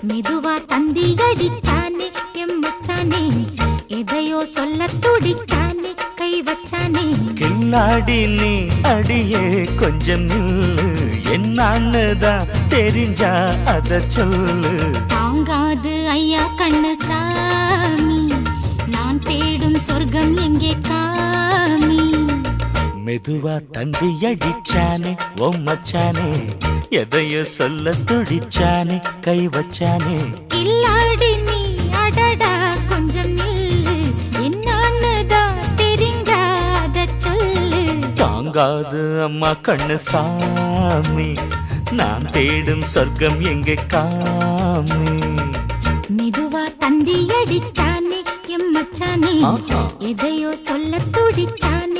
மெதுவா தந்தி அடிச்சானே எம்மச்சானே எதையோ சொல்ல துடிச்சானே கை வச்சானே கில்லாடி நீ அடியே கொஞ்சம் நில்லு என்னான்னுதான் தெரிஞ்சா அத சொல்லு தாங்காது ஐயா கண்ணு சாமி நான் தேடும் சொர்க்கம் எங்கே காமி மெதுவா தந்தி அடிச்சானே ஓ மச்சானே எதையோ சொல்ல துடிச்சானே கை வச்சானே இல்லாடி நீ அடடா கொஞ்சம் நில்லு என்னான்னுதான் தெரிஞ்சாத சொல்லு தாங்காது அம்மா கண்ணு சாமி நான் தேடும் சொர்க்கம் எங்கே காமி மெதுவா தந்தி அடிச்சானே எம்மச்சானே எதையோ சொல்ல துடிச்சானே